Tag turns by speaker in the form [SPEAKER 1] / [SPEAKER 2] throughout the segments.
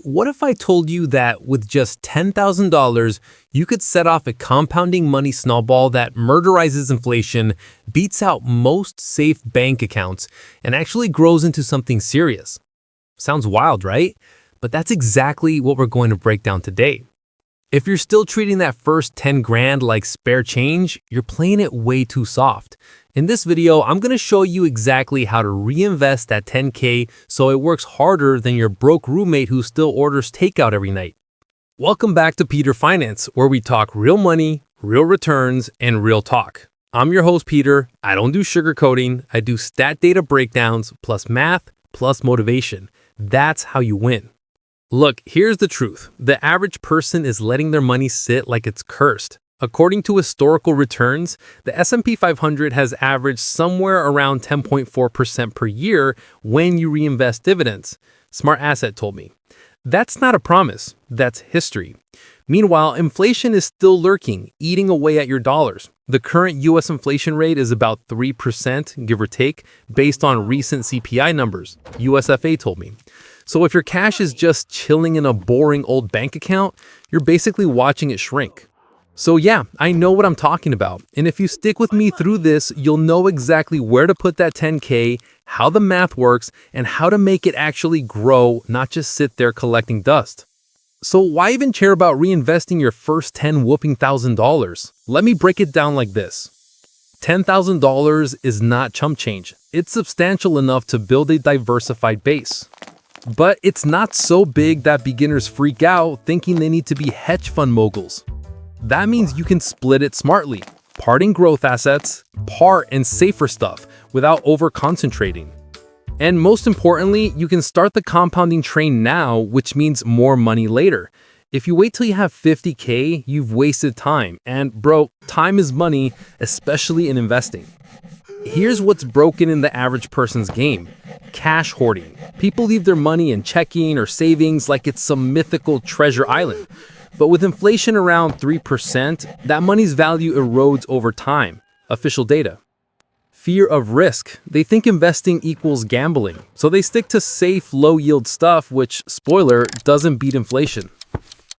[SPEAKER 1] What if I told you that with just $10,000, you could set off a compounding money snowball that murderizes inflation, beats out most safe bank accounts, and actually grows into something serious? Sounds wild, right? But that's exactly what we're going to break down today. If you're still treating that first 10 grand like spare change, you're playing it way too soft. In this video, I'm going to show you exactly how to reinvest that 10K so it works harder than your broke roommate who still orders takeout every night. Welcome back to Peter Finance, where we talk real money, real returns, and real talk. I'm your host, Peter. I don't do sugarcoating. I do stat data breakdowns plus math plus motivation. That's how you win. Look, here's the truth. The average person is letting their money sit like it's cursed. According to historical returns, the S&P 500 has averaged somewhere around 10.4% per year when you reinvest dividends, Smart Asset told me. That's not a promise, that's history. Meanwhile, inflation is still lurking, eating away at your dollars. The current US inflation rate is about 3%, give or take, based on recent CPI numbers, USFA told me. So if your cash is just chilling in a boring old bank account, you're basically watching it shrink. So yeah, I know what I'm talking about. And if you stick with me through this, you'll know exactly where to put that 10K, how the math works, and how to make it actually grow, not just sit there collecting dust. So why even care about reinvesting your first $10,000? Let me break it down like this. $10,000 is not chump change. It's substantial enough to build a diversified base. But it's not so big that beginners freak out thinking they need to be hedge fund moguls. That means you can split it smartly, part in growth assets, part in safer stuff without over-concentrating. And most importantly, you can start the compounding train now, which means more money later. If you wait till you have 50K, you've wasted time. And bro, time is money, especially in investing. Here's what's broken in the average person's game: cash hoarding. People leave their money in checking or savings like it's some mythical treasure island. But with inflation around 3%, that money's value erodes over time. Official data. Fear of risk. They think investing equals gambling, so they stick to safe, low-yield stuff, which, spoiler, doesn't beat inflation.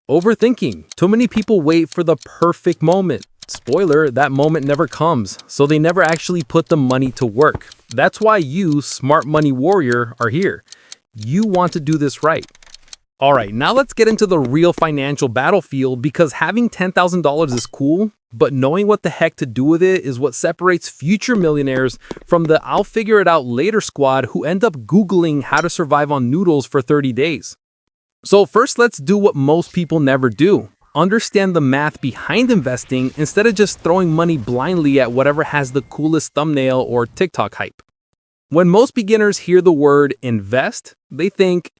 [SPEAKER 1] Overthinking. Too many people wait for the perfect moment. Spoiler, that moment never comes, so they never actually put the money to work. That's why you, smart money warrior, are here. You want to do this right. All right, now let's get into the real financial battlefield, because having $10,000 is cool, but knowing what the heck to do with it is what separates future millionaires from the I'll figure it out later squad who end up Googling how to survive on noodles for 30 days. So first, let's do what most people never do. Understand the math behind investing instead of just throwing money blindly at whatever has the coolest thumbnail or TikTok hype. When most beginners hear the word invest, they think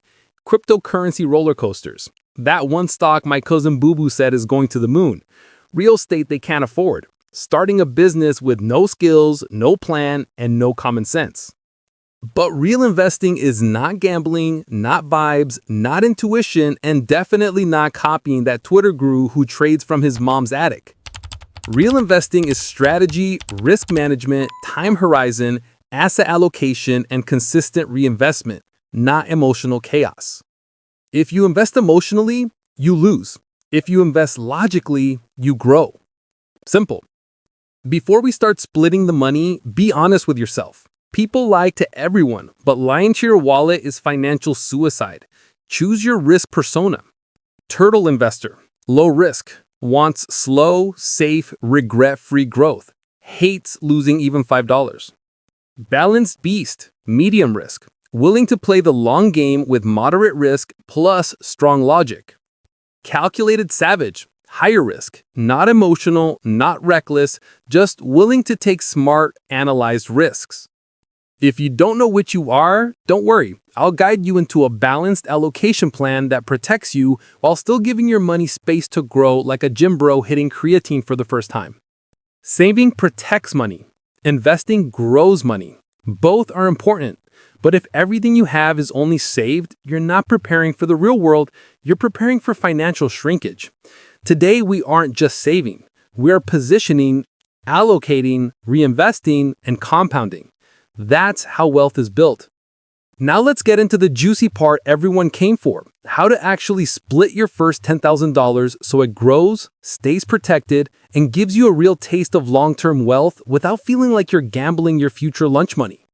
[SPEAKER 1] cryptocurrency roller coasters. That one stock my cousin Boo Boo said is going to the moon. Real estate they can't afford. Starting a business with no skills, no plan, and no common sense. But real investing is not gambling, not vibes, not intuition, and definitely not copying that Twitter guru who trades from his mom's attic. Real investing is strategy, risk management, time horizon, asset allocation, and consistent reinvestment, not emotional chaos. If you invest emotionally, you lose. If you invest logically, you grow. Simple. Before we start splitting the money, be honest with yourself. People lie to everyone, but lying to your wallet is financial suicide. Choose your risk persona. Turtle investor, low risk, wants slow, safe, regret-free growth, hates losing even $5. Balanced beast, medium risk, willing to play the long game with moderate risk plus strong logic. Calculated savage, higher risk, not emotional, not reckless, just willing to take smart, analyzed risks. If you don't know which you are, don't worry. I'll guide you into a balanced allocation plan that protects you while still giving your money space to grow like a gym bro hitting creatine for the first time. Saving protects money. Investing grows money. Both are important. But if everything you have is only saved, you're not preparing for the real world, you're preparing for financial shrinkage. Today, we aren't just saving. We are positioning, allocating, reinvesting, and compounding. That's how wealth is built. Now let's get into the juicy part everyone came for, how to actually split your first $10,000 so it grows, stays protected, and gives you a real taste of long-term wealth without feeling like you're gambling your future lunch money.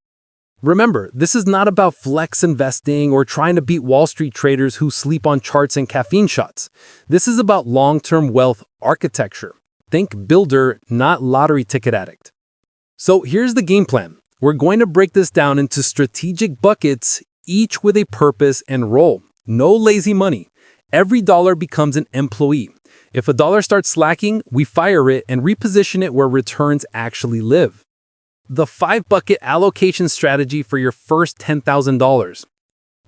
[SPEAKER 1] Remember, this is not about flex investing or trying to beat Wall Street traders who sleep on charts and caffeine shots. This is about long-term wealth architecture. Think builder, not lottery ticket addict. So here's the game plan. We're going to break this down into strategic buckets, each with a purpose and role. No lazy money. Every dollar becomes an employee. If a dollar starts slacking, we fire it and reposition it where returns actually live. The 5-bucket allocation strategy for your first $10,000.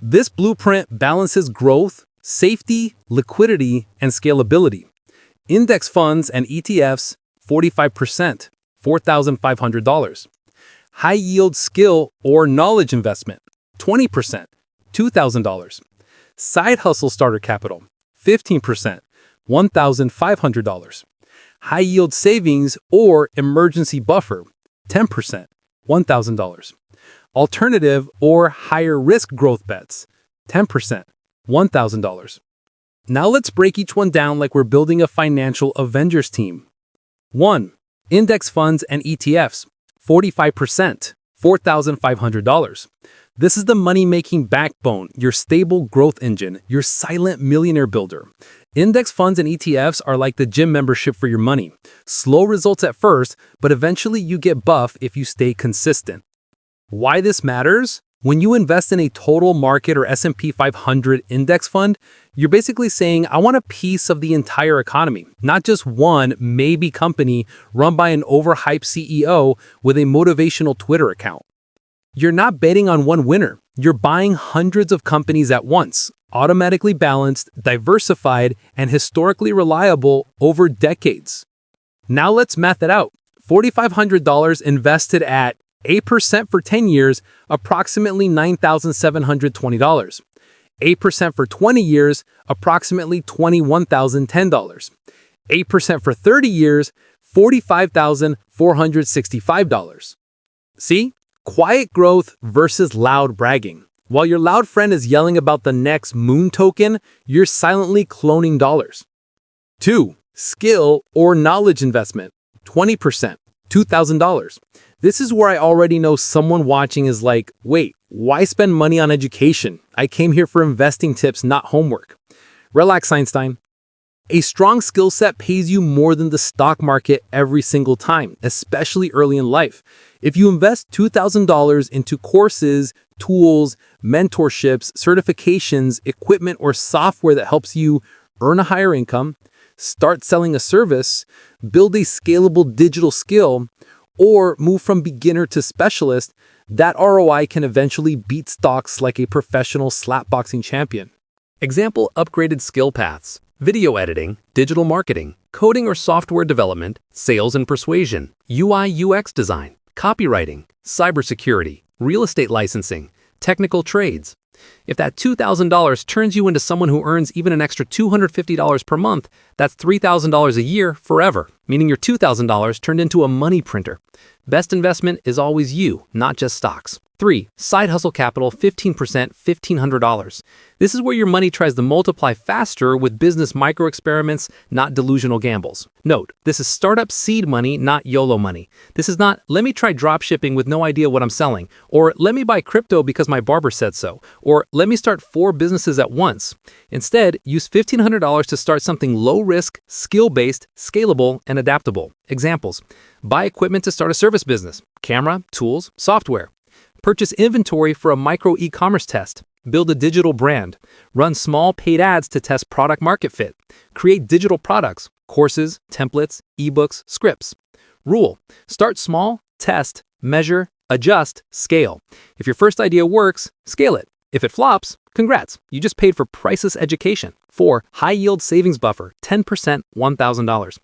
[SPEAKER 1] This blueprint balances growth, safety, liquidity, and scalability. Index funds and ETFs, 45%, $4,500. High-yield skill or knowledge investment, 20%, $2,000. Side hustle starter capital, 15%, $1,500. High-yield savings or emergency buffer, 10%, $1,000. Alternative or higher risk growth bets, 10%, $1,000. Now let's break each one down like we're building a financial Avengers team. 1. Index funds and ETFs, 45%, $4,500. This is the money-making backbone, your stable growth engine, your silent millionaire builder. Index funds and ETFs are like the gym membership for your money. Slow results at first, but eventually you get buff if you stay consistent. Why this matters? When you invest in a total market or S&P 500 index fund, you're basically saying, I want a piece of the entire economy, not just one maybe company run by an overhyped CEO with a motivational Twitter account. You're not betting on one winner. You're buying hundreds of companies at once, automatically balanced, diversified, and historically reliable over decades. Now let's math it out. $4,500 invested at 8% for 10 years, approximately $9,720. 8% for 20 years, approximately $21,010. 8% for 30 years, $45,465. See? Quiet growth versus loud bragging. While your loud friend is yelling about the next moon token, you're silently cloning dollars. 2. Skill or knowledge investment, 20%, $2,000. This is where I already know someone watching is like, wait, why spend money on education? I came here for investing tips, not homework. Relax, Einstein. A strong skill set pays you more than the stock market every single time, especially early in life. If you invest $2,000 into courses, tools, mentorships, certifications, equipment, or software that helps you earn a higher income, start selling a service, build a scalable digital skill, or move from beginner to specialist, that ROI can eventually beat stocks like a professional slapboxing champion. Example upgraded skill paths: video editing, digital marketing, coding or software development, sales and persuasion, UI/UX design, copywriting, cybersecurity, real estate licensing, technical trades. If that $2,000 turns you into someone who earns even an extra $250 per month, that's $3,000 a year forever, meaning your $2,000 turned into a money printer. Best investment is always you, not just stocks. 3. Side hustle capital, 15%, $1,500. This is where your money tries to multiply faster with business micro-experiments, not delusional gambles. Note, this is startup seed money, not YOLO money. This is not, let me try dropshipping with no idea what I'm selling, or let me buy crypto because my barber said so, or let me start 4 businesses at once. Instead, use $1,500 to start something low-risk, skill-based, scalable, and adaptable. Examples: buy equipment to start a service business, camera, tools, software. Purchase inventory for a micro e-commerce test. Build a digital brand. Run small paid ads to test product market fit. Create digital products, courses, templates, ebooks, scripts. Rule: start small, test, measure, adjust, scale. If your first idea works, scale it. If it flops, congrats, you just paid for priceless education. 4. High yield savings buffer, 10%, $1,000.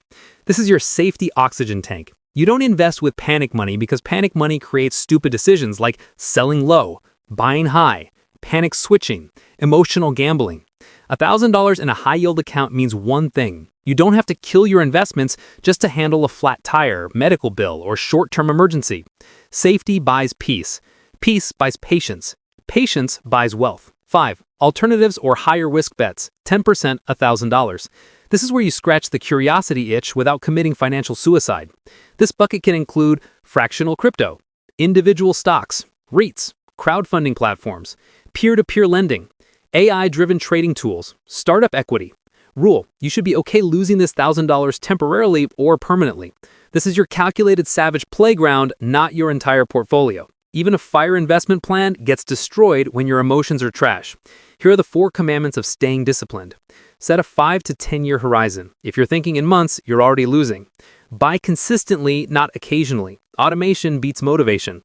[SPEAKER 1] This is your safety oxygen tank. You don't invest with panic money because panic money creates stupid decisions like selling low, buying high, panic switching, emotional gambling. $1,000 in a high-yield account means one thing: you don't have to kill your investments just to handle a flat tire, medical bill, or short-term emergency. Safety buys peace. Peace buys patience.
[SPEAKER 2] Patience buys wealth. 5. Alternatives or higher risk bets. 10%, $1,000. This is where you scratch the curiosity itch without committing financial suicide. This bucket can include fractional crypto, individual stocks, REITs, crowdfunding platforms, peer-to-peer lending, AI-driven trading tools, startup equity. Rule: you should be okay losing this $1,000 temporarily or permanently. This is your calculated savage playground, not your entire portfolio. Even a fire investment plan gets destroyed when your emotions are trash. Here are the 4 commandments of staying disciplined. Set a 5 to 10-year horizon. If you're thinking in months, you're already losing. Buy consistently, not occasionally. Automation beats motivation.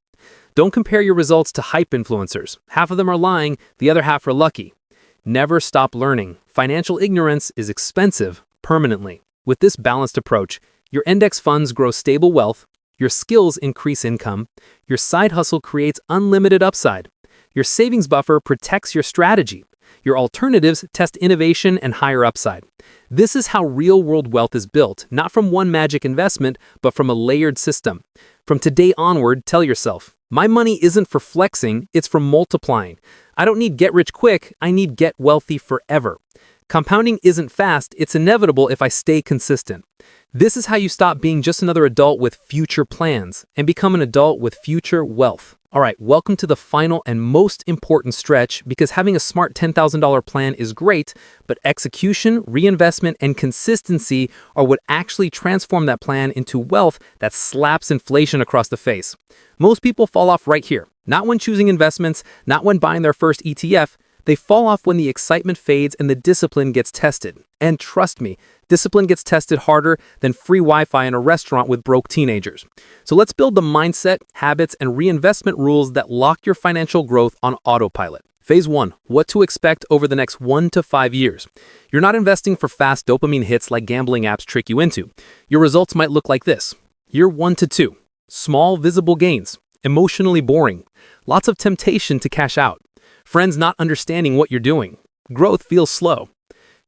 [SPEAKER 2] Don't compare your results to hype influencers. Half of them are lying, the other half are lucky. Never stop learning. Financial ignorance is expensive permanently. With this balanced approach, your index funds grow stable wealth, your skills increase income, your side hustle creates unlimited upside, your savings buffer protects your strategy, your alternatives test innovation and higher upside. This is how real-world wealth is built, not from one magic investment, but from a layered system. From today onward, tell yourself, my money isn't for flexing, it's for multiplying. I don't need get rich quick, I need get wealthy forever. Compounding isn't fast, it's inevitable if I stay consistent. This is how you stop being just another adult with future plans and become an adult with future wealth. All right, welcome to the final and most important stretch, because having a smart $10,000 plan is great, but execution, reinvestment, and consistency are what actually transform that plan into wealth that slaps inflation across the face. Most people fall off right here, not when choosing investments, not when buying their first ETF. They fall off when the excitement fades and the discipline gets tested. And trust me, discipline gets tested harder than free Wi-Fi in a restaurant with broke teenagers. So let's build the mindset, habits, and reinvestment rules that lock your financial growth on autopilot. Phase 1. What to expect over the next 1 to 5 years. You're not investing for fast dopamine hits like gambling apps trick you into. Your results might look like this. Year 1 to 2. Small, visible gains. Emotionally boring. Lots of temptation to cash out. Friends not understanding what you're doing. Growth feels slow.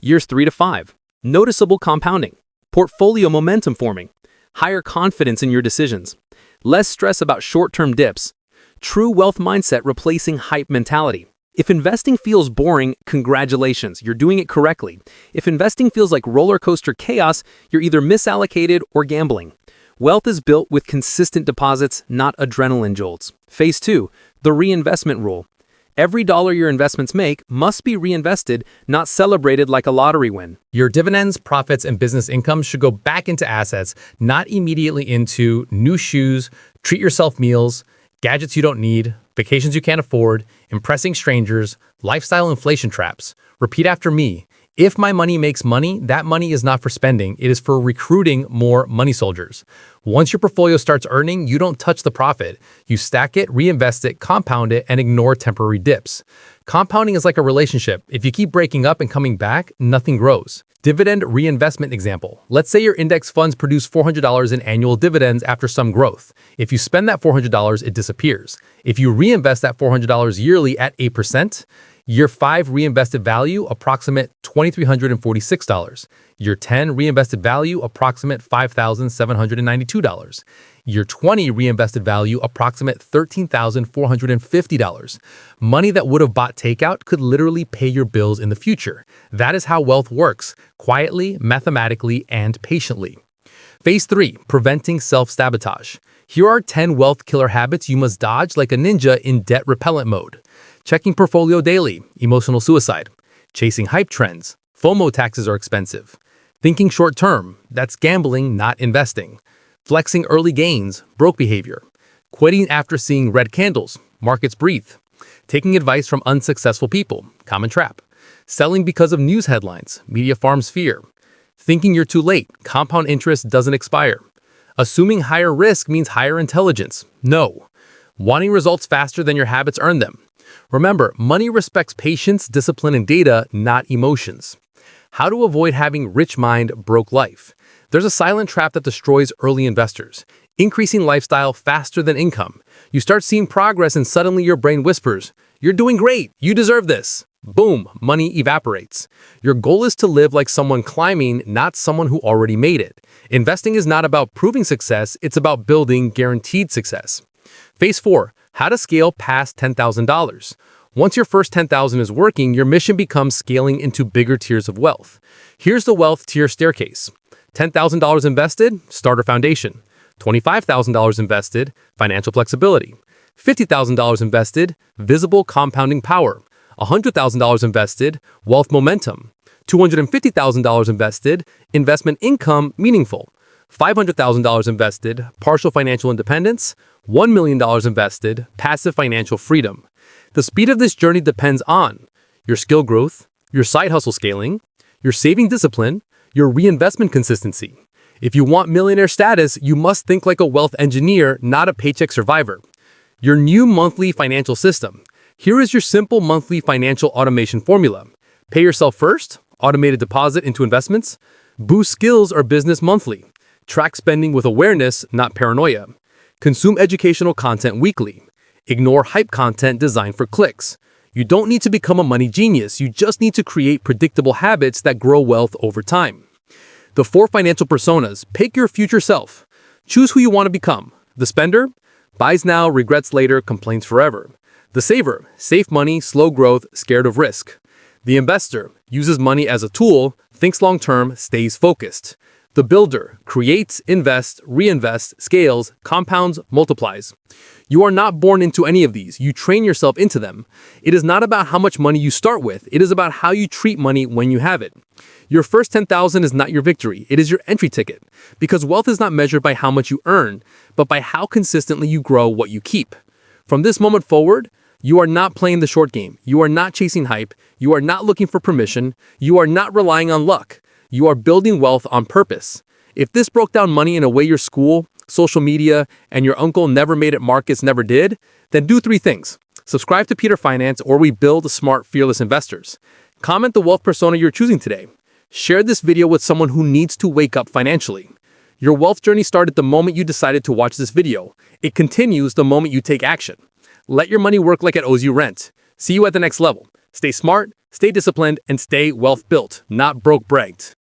[SPEAKER 2] Years 3 to 5. Noticeable compounding. Portfolio momentum forming. Higher confidence in your decisions. Less stress about short-term dips. True wealth mindset replacing hype mentality. If investing feels boring, congratulations, you're doing it correctly. If investing feels like roller coaster chaos, you're either misallocated or gambling. Wealth is built with consistent deposits, not adrenaline jolts. Phase 2. The reinvestment rule. Every dollar your investments make must be reinvested, not celebrated like a lottery win.
[SPEAKER 1] Your dividends, profits, and business income should go back into assets, not immediately into new shoes, treat yourself meals, gadgets you don't need, vacations you can't afford, impressing strangers, lifestyle inflation traps. Repeat after me. If my money makes money, that money is not for spending, it is for recruiting more money soldiers. Once your portfolio starts earning, you don't touch the profit. You stack it, reinvest it, compound it, and ignore temporary dips. Compounding is like a relationship. If you keep breaking up and coming back, nothing grows. Dividend reinvestment example. Let's say your index funds produce $400 in annual dividends after some growth. If you spend that $400, it disappears. If you reinvest that $400 yearly at 8%, Year 5 reinvested value, approximate $2,346. Year 10 reinvested value, approximate $5,792. Year 20 reinvested value, approximate $13,450. Money that would have bought takeout could literally pay your bills in the future. That is how wealth works, quietly, mathematically, and patiently. Phase 3, preventing self-sabotage. Here are 10 wealth killer habits you must dodge like a ninja in debt repellent mode. Checking portfolio daily, emotional suicide. Chasing hype trends, FOMO taxes are expensive. Thinking short term, that's gambling, not investing. Flexing early gains, broke behavior. Quitting after seeing red candles, markets breathe. Taking advice from unsuccessful people, common trap. Selling because of news headlines, media farms fear. Thinking you're too late, compound interest doesn't expire. Assuming higher risk means higher intelligence, no. Wanting results faster than your habits earn them. Remember, money respects patience, discipline, and data, not emotions. How to avoid having rich mind, broke life. There's a silent trap that destroys early investors. Increasing lifestyle faster than income. You start seeing progress and suddenly your brain whispers, "You're doing great, you deserve this." Boom, money evaporates. Your goal is to live like someone climbing, not someone who already made it. Investing is not about proving success, it's about building guaranteed success. Phase 4. How to scale past $10,000. Once your first 10,000 is working, your mission becomes scaling into bigger tiers of wealth. Here's the wealth tier staircase. $10,000 invested, starter foundation. $25,000 invested, financial flexibility. $50,000 invested, visible compounding power. $100,000 invested, wealth momentum. $250,000 invested, investment income meaningful. $500,000 invested, partial financial independence. $1 million invested, passive financial freedom. The speed of this journey depends on your skill growth, your side hustle scaling, your saving discipline, your reinvestment consistency. If you want millionaire status, you must think like a wealth engineer, not a paycheck survivor. Your new monthly financial system. Here is your simple monthly financial automation formula. Pay yourself first, automated deposit into investments. Boost skills or business monthly. Track spending with awareness, not paranoia. Consume educational content weekly. Ignore hype content designed for clicks. You don't need to become a money genius, you just need to create predictable habits that grow wealth over time. The 4 financial personas. Pick your future self. Choose who you want to become. The spender, buys now, regrets later, complains forever. The saver, safe money, slow growth, scared of risk. The investor, uses money as a tool, thinks long-term, stays focused. The builder, creates, invests, reinvests, scales, compounds, multiplies. You are not born into any of these, you train yourself into them. It is not about how much money you start with, it is about how you treat money when you have it. Your first 10,000 is not your victory, it is your entry ticket. Because wealth is not measured by how much you earn, but by how consistently you grow what you keep. From this moment forward, you are not playing the short game, you are not chasing hype, you are not looking for permission, you are not relying on luck. You are building wealth on purpose. If this broke down money in a way your school, social media, and your uncle never made it markets never did, then do 3 things. Subscribe to Peter Finance, or we build smart, fearless investors. Comment the wealth persona you're choosing today. Share this video with someone who needs to wake up financially. Your wealth journey started the moment you decided to watch this video. It continues the moment you take action. Let your money work like it owes you rent. See you at the next level. Stay smart, stay disciplined, and stay wealth built, not broke bragged.